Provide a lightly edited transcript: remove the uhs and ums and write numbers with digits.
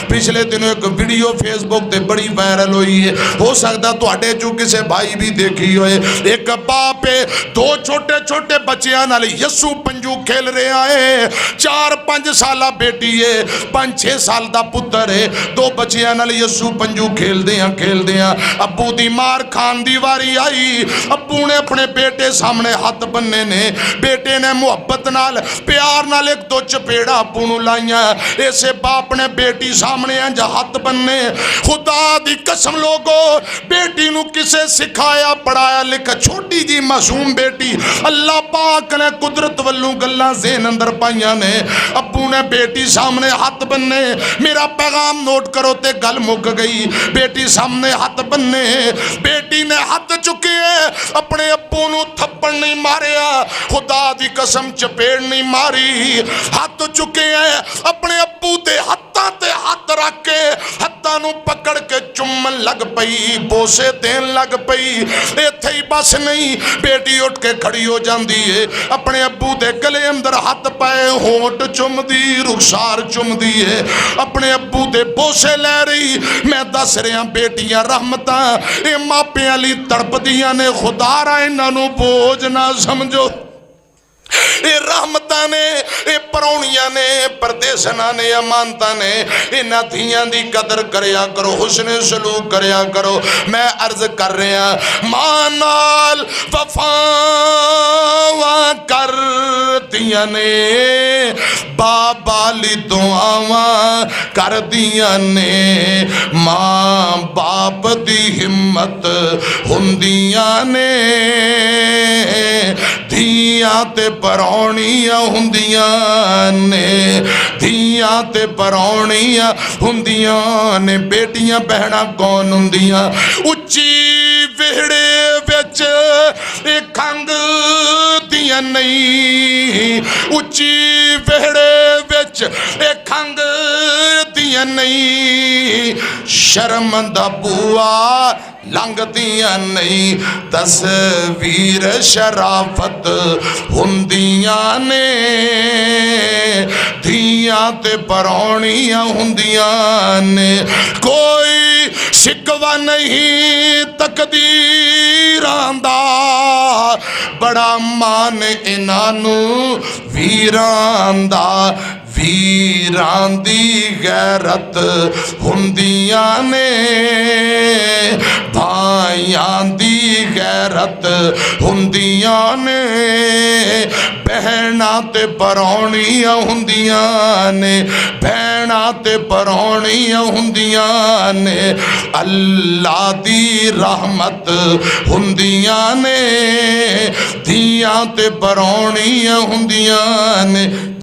पिछले दिनों एक वीडियो फेसबुक ते बड़ी वायरल हुई है, हो सकता तुहाडे चों किसी भाई भी देखी होए। एक बाप है, दो छोटे छोटे बच्चों नाल यस्सू पंजू खेल रहा है। 4-5 साल बेटी है, 5-6 साल का पुत्र है। दो बच्चों नाल यस्सू पंजू खेलदियां अब्बू दी मार खान दी वारी आई। अब्बू ने अपने बेटे सामने हाथ बन्ने ने, बेटे ने मुहब्बत नाल प्यार नाल एक दो चपेड़ा अब्बू नूं लाइयां। इसे बाप ने बेटी सामने इंज हाथ बन्ने। खुदा दी कसम लोगो, बेटी नूं किसे सिखाया पढ़ाया लिखा? छोटी जी मासूम बेटी, अल्लाह पाक ने कुदरत वल्लों गल्लां ज़हन अंदर पाइयां ने। अब्बू ने बेटी सामने हाथ बन्ने। मेरा पैगाम नोट करो ते गल मुक गई। बेटी सामने हाथ बन्ने, बेटी ने हाथ चुके अपने अब्बू नूं थप्पड़ नहीं मारिया, खुदा दी कसम चपेड़ नहीं मारी। हाथ चुके हैं अपने अब्बू दे हत्थां ते हाथ रख के हत्थां नूं पकड़ के चुम्मन लग पई, बोसे देन लग पई। इत्थे ही बस नहीं, बेटी उठ के खड़ी हो जाती है, अपने अब्बू दे गले अंदर हाथ पाए, होंठ चुमदी, रुखसार चुमदी है, अपने अब्बू दे बोसे लै रही। मैं दस रहा बेटियां रहमतां ये मापियां लई तड़पदियां ने। खुदा रा इन्हां नूं बोझ ना समझो, ये रहमतां ने, ये परौणियां ने, परदेसना ने, अमानतां ने। इन्हां धीआं दी कदर करया करो, हुस्न सलूक करया करो। मैं अर्ज कर रहा, मां नाल वफावां करदियां ने, बाबा ली दुआवां करदियां ने। मां बाप दी हिम्मत हुंदियां ने, धीआं ते परौणियां हुंदियां ने, धीआं ते परौणियां हुंदियां ने। बेटियां बहना कौन हुंदियां? उच्ची विहड़े विच खंग दियां नहीं, उच्ची विहड़े विच खंग दियां नहीं, शर्म दा बुआ लंघदियां नहीं। तस्वीर शराफत हुंदियां ने, धीआं ते परौणियां हुंदियां ने। कोई शिकवा नहीं तकदीरां दा, बड़ा मान इन्हां नूं वीरां दा। वीरां दी गैरत हुंदियां ने, भाइयां दी गैरत हुंदियां ने। बहना ते परौणियां हुंदियां ने, बहना ते परौणियां हुंदियां ने। अल्लाह दी रहमत हुंदियां ने, धीआं ते परौणियां हुंदियां ने।